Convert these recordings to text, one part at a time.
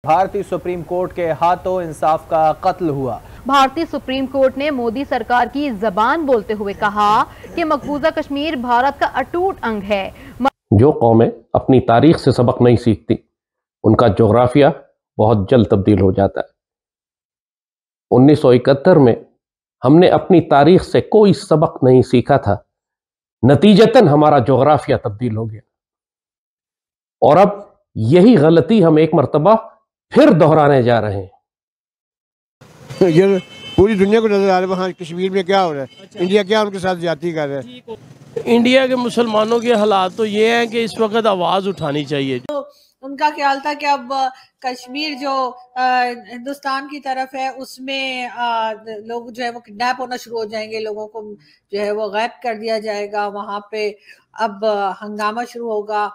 भारतीय supreme court के हाथों इंसाफ का कत्ल हुआ। भारतीय सुप्रीम कोर्ट ने मोदी सरकार की जबान बोलते हुए कहा कि मकबूजा कश्मीर भारत का अटूट अंग है। जो कौमें अपनी तारीख से सबक नहीं सीखती उनका जोग्राफिया बहुत जल्द तब्दील हो जाता है। 1971 में हमने अपनी तारीख से कोई सबक नहीं सीखा था, नतीजतन हमारा जोग्राफिया तब्दील हो गया और अब यही गलती हम एक मर्तबा फिर दोहराने जा रहे हैं। ये पूरी दुनिया को नजर आ रहा है वहाँ कश्मीर में क्या हो रहा है। इंडिया क्या उनके साथ ज्यादती कर रहा है। इंडिया के मुसलमानों के हालात तो ये हैं कि इस वक्त आवाज उठानी चाहिए। तो उनका ख्याल था कि अब कश्मीर जो हिंदुस्तान की तरफ है उसमें लोग जो है वो किडनैप होना शुरू हो जाएंगे, लोगों को जो है वो गायब कर दिया जाएगा, वहां पे अब हंगामा शुरू होगा।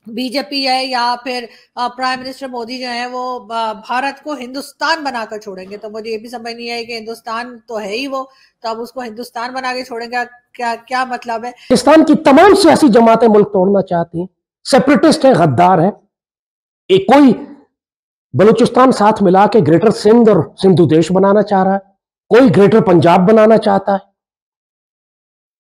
बीजेपी है या फिर प्राइम मिनिस्टर मोदी जो है वो भारत को हिंदुस्तान बनाकर छोड़ेंगे। तो मुझे ये भी समझ नहीं आई कि हिंदुस्तान तो है ही वो, तो अब उसको हिंदुस्तान बना के छोड़ेंगे, क्या मतलब है। पाकिस्तान की तमाम सियासी जमातें मुल्क तोड़ना चाहती हैं, सेपरेटिस्ट हैं, गद्दार हैं। एक कोई बलूचिस्तान साथ मिला के ग्रेटर सिंध और सिंधु देश बनाना चाह रहा है, कोई ग्रेटर पंजाब बनाना चाहता है,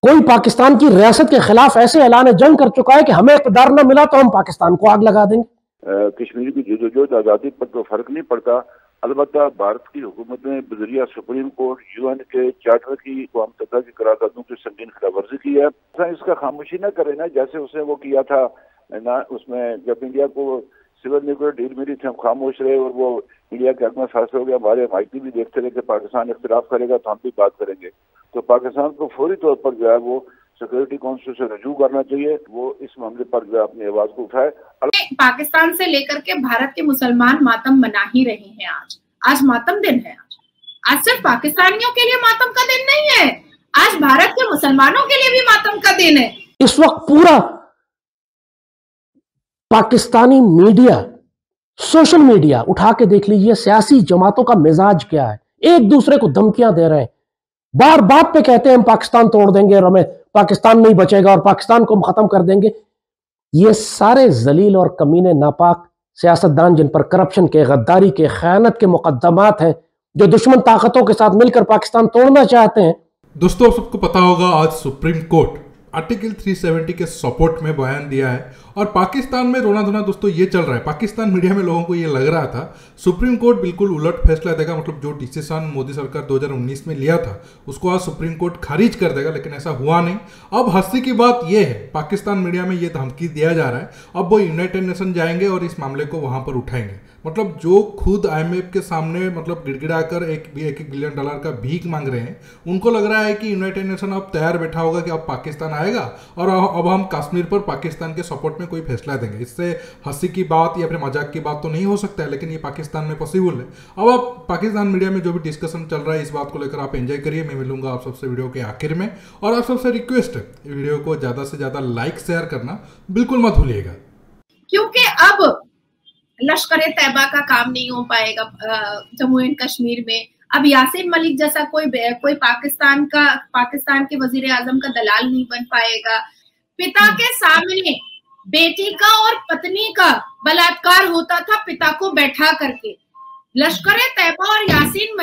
कोई पाकिस्तान की रियासत के खिलाफ ऐसे ऐलान जंग कर चुका है कि हमें इक़्तिदार न मिला तो हम पाकिस्तान को आग लगा देंगे। कश्मीर की जदोजहद आज़ादी पर तो फर्क नहीं पड़ता, अलबत्ता भारत की हुकूमत ने बजरिया सुप्रीम कोर्ट यूएन के चार्टर की कौम सतह की करारदादों की संगीन खिलाफवर्जी की है। इसका खामोशी न करे ना, जैसे उसने वो किया था ना, उसमें जब इंडिया को सिविल न्यूक्लियर डील मिली थी हम खामोश रहे और वो इंडिया के हक में फैसला हो गया। हमारे माइटी भी देखते रहे कि पाकिस्तान इख्तिलाफ करेगा तो हम भी बात करेंगे। तो पाकिस्तान को फौरी तौर पर जो है वो सिक्योरिटी काउंसिल से रजू करना चाहिए, वो इस मामले पर जो है अपनी आवाज को उठाए। पाकिस्तान से लेकर के भारत के मुसलमान मातम मना ही रहे हैं। आज मातम दिन है। आज सिर्फ पाकिस्तानियों के लिए मातम का दिन नहीं है, आज भारत के मुसलमानों के लिए भी मातम का दिन है। इस वक्त पूरा पाकिस्तानी मीडिया, सोशल मीडिया उठा के देख लीजिए, सियासी जमातों का मिजाज क्या है। एक दूसरे को धमकियां दे रहे हैं, बार बात पे कहते हैं हम पाकिस्तान तोड़ देंगे और हमें पाकिस्तान नहीं बचेगा और पाकिस्तान को हम खत्म कर देंगे। ये सारे जलील और कमीने नापाक सियासतदान जिन पर करप्शन के, गद्दारी के, खयानत के मुकद्दमात हैं, जो दुश्मन ताकतों के साथ मिलकर पाकिस्तान तोड़ना चाहते हैं। दोस्तों, सबको पता होगा आज सुप्रीम कोर्ट आर्टिकल 370 के सपोर्ट में बयान दिया है और पाकिस्तान में रोना धोना दोस्तों ये चल रहा है। पाकिस्तान मीडिया में लोगों को ये लग रहा था सुप्रीम कोर्ट बिल्कुल उलट फैसला देगा, मतलब जो डिसीजन मोदी सरकार 2019 में लिया था उसको आज सुप्रीम कोर्ट खारिज कर देगा, लेकिन ऐसा हुआ नहीं। अब हंसी की बात ये है, पाकिस्तान मीडिया में ये धमकी दिया जा रहा है अब वो यूनाइटेड नेशन जाएंगे और इस मामले को वहां पर उठाएंगे। मतलब जो खुद IMF के सामने मतलब गिड़गिड़ाकर $1 बिलियन का भीख मांग रहे हैं, उनको लग रहा है कि यूनाइटेड नेशन अब तैयार बैठा होगा कि अब पाकिस्तान आएगा और अब हम कश्मीर पर पाकिस्तान के सपोर्ट में कोई फैसला देंगे। इससे हंसी की बात या फिर मजाक की बात तो नहीं हो सकता है, लेकिन ये पाकिस्तान में पॉसिबल है। अब आप पाकिस्तान मीडिया में जो भी डिस्कशन चल रहा है इस बात को लेकर आप एंजॉय करिए। मैं मिलूंगा आप सबसे वीडियो के आखिर में, और आप सबसे रिक्वेस्ट है वीडियो को ज्यादा से ज्यादा लाइक शेयर करना बिल्कुल मत भूलिएगा, क्योंकि अब लश्कर तैयबा का काम नहीं हो पाएगा जम्मू एंड कश्मीर में। अब यासीन मलिक जैसा कोई पाकिस्तान के वजीर आजम का दलाल नहीं बन पाएगा। पिता के सामने बेटी का और पत्नी का बलात्कार होता था पिता को बैठा करके। लश्कर तैयबा और यासीन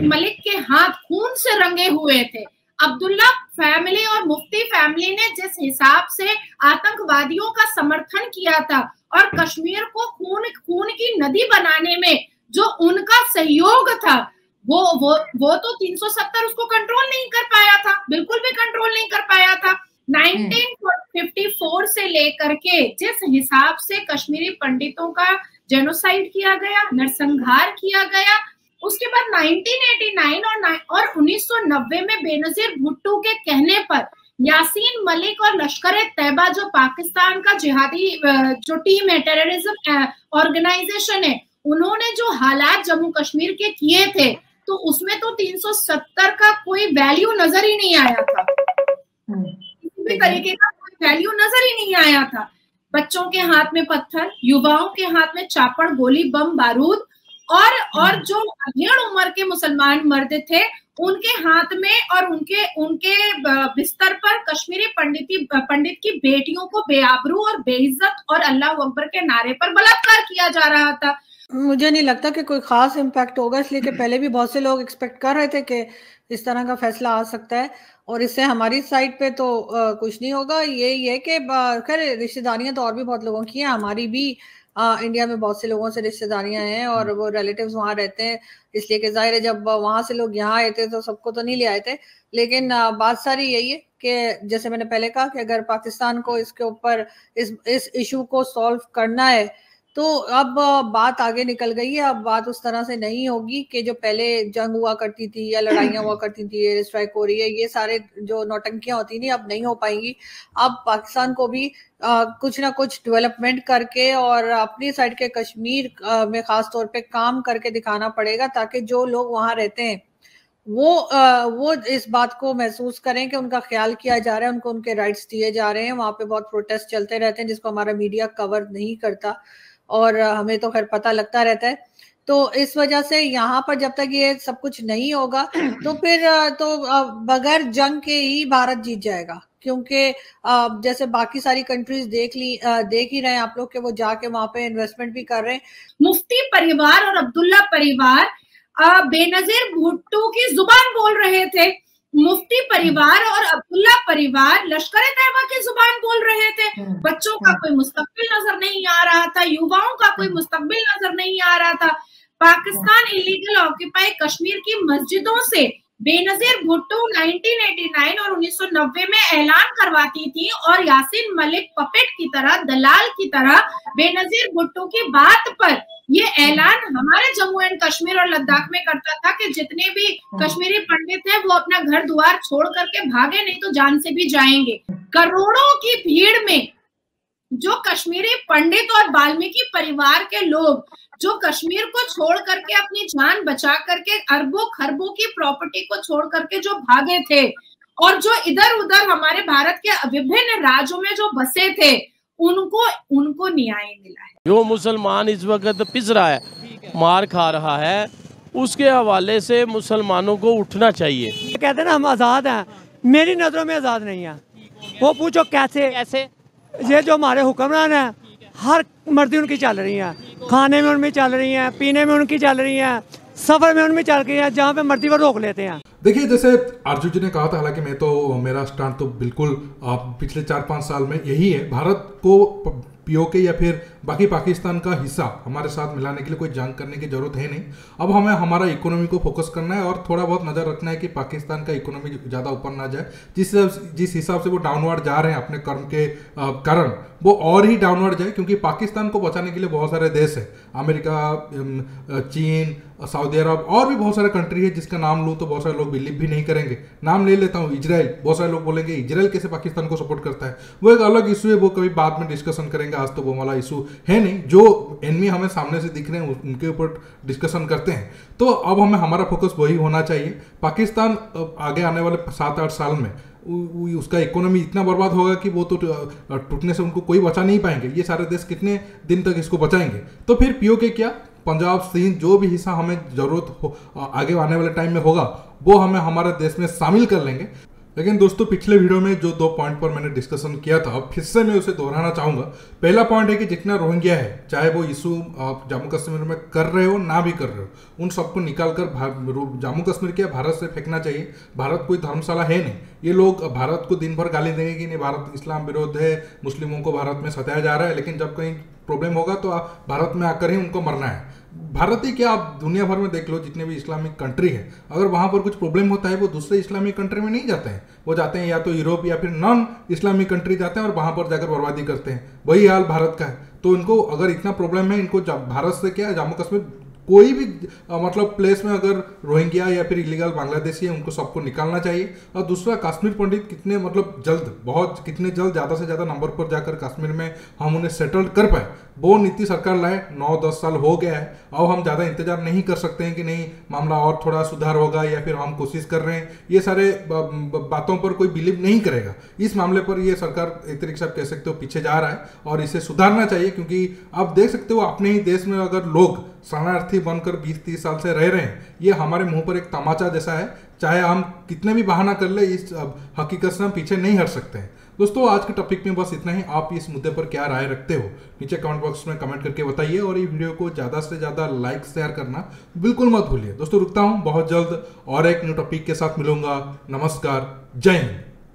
मलिक के हाथ खून से रंगे हुए थे। अब्दुल्ला फैमिली और मुफ्ती फैमिली ने जिस हिसाब से आतंकवादियों का समर्थन किया था और कश्मीर को खून की नदी बनाने में जो उनका सहयोग था, वो तो 370 उसको कंट्रोल नहीं कर पाया था, बिल्कुल भी कंट्रोल नहीं कर पाया था। 1954 से लेकर के जिस हिसाब से कश्मीरी पंडितों का जेनोसाइड किया गया, नरसंहार किया गया, उसके बाद 1989 और 1990 में बेनजीर भुट्टो के कहने पर यासीन मलिक और लश्कर तैयबा जो पाकिस्तान का जिहादी जो टीम है, टेररिज्म ऑर्गेनाइजेशन है, उन्होंने जो हालात जम्मू कश्मीर के किए थे तो उसमें तो 370 का कोई वैल्यू नजर ही नहीं आया था, किसी भी तरीके का कोई वैल्यू नजर ही नहीं आया था। बच्चों के हाथ में पत्थर, युवाओं के हाथ में चापड़, गोली, बम, बारूद और जो अधेड़ उम्र के मुसलमान मर्द थे उनके हाथ में और उनके बिस्तर पर कश्मीरी पंडित की बेटियों को बेआबरू और बेइज्जत और अल्लाह अकबर के नारे पर बलात्कार किया जा रहा था। मुझे नहीं लगता कि कोई खास इम्पैक्ट होगा, इसलिए कि पहले भी बहुत से लोग एक्सपेक्ट कर रहे थे कि इस तरह का फैसला आ सकता है, और इससे हमारी साइड पे तो कुछ नहीं होगा। यही है कि खैर रिश्तेदारियां तो और भी बहुत लोगों की हैं, हमारी भी इंडिया में बहुत से लोगों से रिश्तेदारियां हैं और वो रिलेटिव्स वहाँ रहते हैं, इसलिए कि जाहिर है जब वहाँ से लोग यहाँ आए थे तो सबको तो नहीं ले आए थे। लेकिन बात सारी यही है कि जैसे मैंने पहले कहा कि अगर पाकिस्तान को इसके ऊपर इस इशू को सॉल्व करना है तो अब बात आगे निकल गई है। अब बात उस तरह से नहीं होगी कि जो पहले जंग हुआ करती थी या लड़ाइयां हुआ करती थी, एयर स्ट्राइक हो रही है, ये सारे जो नौटंकियां होती थी अब नहीं हो पाएंगी। अब पाकिस्तान को भी कुछ ना कुछ डेवलपमेंट करके और अपनी साइड के कश्मीर में खास तौर पे काम करके दिखाना पड़ेगा, ताकि जो लोग वहां रहते हैं वो इस बात को महसूस करें कि उनका ख्याल किया जा रहा है, उनको उनके राइट्स दिए जा रहे हैं। वहां पे बहुत प्रोटेस्ट चलते रहते हैं जिसको हमारा मीडिया कवर नहीं करता और हमें तो खैर पता लगता रहता है। तो इस वजह से यहाँ पर जब तक ये सब कुछ नहीं होगा तो फिर तो बगैर जंग के ही भारत जीत जाएगा, क्योंकि जैसे बाकी सारी कंट्रीज देख ही रहे हैं आप लोग कि वो जाके वहां पे इन्वेस्टमेंट भी कर रहे हैं। मुफ्ती परिवार और अब्दुल्ला परिवार बेनजीर भुट्टो की जुबान बोल रहे थे। मुफ्ती परिवार और अब्दुल्ला परिवार लश्कर तैयबा की जुबान बोल रहे थे। बच्चों का कोई मुस्तकबिल नजर नहीं आ रहा था, युवाओं का कोई मुस्तकबिल नजर नहीं आ रहा था। पाकिस्तान इलीगल ऑक्यूपाई कश्मीर की मस्जिदों से बेनजीर भुट्टो 1989 और 1990 में ऐलान करवाती थी और यासीन मलिक पपेट की तरह, दलाल की तरह बेनजीर भुट्टो की बात पर ये ऐलान हमारे जम्मू एंड कश्मीर और लद्दाख में करता था कि जितने भी कश्मीरी पंडित हैं वो अपना घर द्वार छोड़ करके भागे, नहीं तो जान से भी जाएंगे। करोड़ों की भीड़ में जो कश्मीरी पंडित और वाल्मीकि परिवार के लोग जो कश्मीर को छोड़ करके अपनी जान बचा करके अरबों खरबों की प्रॉपर्टी को छोड़ करके जो भागे थे और जो इधर उधर हमारे भारत के विभिन्न राज्यों में जो बसे थे, उनको न्याय मिला है। जो मुसलमान इस वक्त पिस रहा है, मार खा रहा है, उसके हवाले से मुसलमानों को उठना चाहिए। कहते हैं ना हम आज़ाद हैं, मेरी नज़रों में आज़ाद नहीं है। वो पूछो कैसे? ये जो हमारे हुक्मरान हैं, हर मर्जी उनकी चल रही है, खाने में उनमें चल रही है, पीने में उनकी चल रही है, सफर में उनमें चल रही है, जहाँ पे मर्जी पर रोक लेते हैं। देखिए, जैसे अर्जुन जी ने कहा था, हालांकि मेरा स्टैंड तो बिल्कुल पिछले 4-5 साल में यही है, भारत को पीओके या फिर बाकी पाकिस्तान का हिस्सा हमारे साथ मिलाने के लिए कोई जंग करने की जरूरत है नहीं। अब हमें हमारा इकोनॉमी को फोकस करना है और थोड़ा बहुत नज़र रखना है कि पाकिस्तान का इकोनॉमी ज़्यादा ऊपर ना जाए। जिस हिसाब से वो डाउनवर्ड जा रहे हैं अपने कर्म के कारण, वो और ही डाउनवर्ड जाए, क्योंकि पाकिस्तान को बचाने के लिए बहुत सारे देश है, अमेरिका, चीन, सऊदी अरब और भी बहुत सारे कंट्री है जिसका नाम लूँ तो बहुत सारे लोग बिलीव भी नहीं करेंगे। नाम ले लेता हूँ, इजराइल, बहुत सारे लोग बोलेंगे इजराइल कैसे पाकिस्तान को सपोर्ट करता है। वो एक अलग इशू है, वो कभी बाद में डिस्कशन करेंगे, आज तो वो वाला इशू है नहीं। जो एनिमी हमें सामने से दिख रहे हैं उनके ऊपर डिस्कशन करते हैं। तो अब हमें हमारा फोकस वही होना चाहिए। पाकिस्तान आगे आने वाले 7-8 साल में उसका इकोनॉमी इतना बर्बाद होगा कि वो तो टूटने से उनको कोई बचा नहीं पाएंगे। ये सारे देश कितने दिन तक इसको बचाएंगे? तो फिर पीओके क्या, पंजाब, सिंध, जो भी हिस्सा हमें जरूरत हो आगे आने वाले टाइम में होगा, वो हमें हमारे देश में शामिल कर लेंगे। लेकिन दोस्तों, पिछले वीडियो में जो 2 पॉइंट पर मैंने डिस्कशन किया था, अब फिर से मैं उसे दोहराना चाहूँगा। पहला पॉइंट है कि जितना रोहिंग्या है, चाहे वो इशू आप जम्मू कश्मीर में कर रहे हो ना भी कर रहे हो, उन सबको निकाल कर जम्मू कश्मीर के भारत से फेंकना चाहिए। भारत कोई धर्मशाला है नहीं। ये लोग भारत को दिन भर गाली देंगे कि नहीं भारत इस्लाम विरोध है, मुस्लिमों को भारत में सताया जा रहा है, लेकिन जब कहीं प्रॉब्लम होगा तो भारत में आकर ही उनको मरना है। भारत ही क्या, आप दुनिया भर में देख लो, जितने भी इस्लामिक कंट्री है, अगर वहां पर कुछ प्रॉब्लम होता है वो दूसरे इस्लामिक कंट्री में नहीं जाते हैं, वो जाते हैं या तो यूरोप या फिर नॉन इस्लामिक कंट्री जाते हैं और वहां पर जाकर बर्बादी करते हैं। वही हाल भारत का है। तो इनको अगर इतना प्रॉब्लम है, इनको भारत से क्या, जम्मू कश्मीर कोई भी मतलब प्लेस में अगर रोहिंग्या या फिर इलीगल बांग्लादेशी है, उनको सबको निकालना चाहिए। और दूसरा, कश्मीर पंडित कितने कितने जल्द ज़्यादा से ज़्यादा नंबर पर जाकर कश्मीर में हम उन्हें सेटल्ड कर पाए, वो नीति सरकार लाए। 9-10 साल हो गया है, अब हम ज़्यादा इंतजार नहीं कर सकते हैं कि नहीं मामला और थोड़ा सुधार होगा या फिर हम कोशिश कर रहे हैं। ये सारे बातों पर कोई बिलीव नहीं करेगा। इस मामले पर ये सरकार एक तरीके से आप कह सकते हो पीछे जा रहा है और इसे सुधारना चाहिए, क्योंकि आप देख सकते हो अपने ही देश में अगर लोग शरणार्थी बनकर 20-30 साल से रह रहे हैं, ये हमारे मुंह पर एक तमाचा जैसा है। चाहे हम कितने भी बहाना कर ले, इस हकीकत से हम पीछे नहीं हट सकते हैं। दोस्तों आज के टॉपिक में बस इतना ही। आप इस मुद्दे पर क्या राय रखते हो नीचे कमेंट बॉक्स में कमेंट करके बताइए, और ये वीडियो को ज़्यादा से ज़्यादा लाइक शेयर करना बिल्कुल मत भूलिए। दोस्तों रुकता हूँ, बहुत जल्द और एक न्यू टॉपिक के साथ मिलूंगा। नमस्कार, जय हिंद।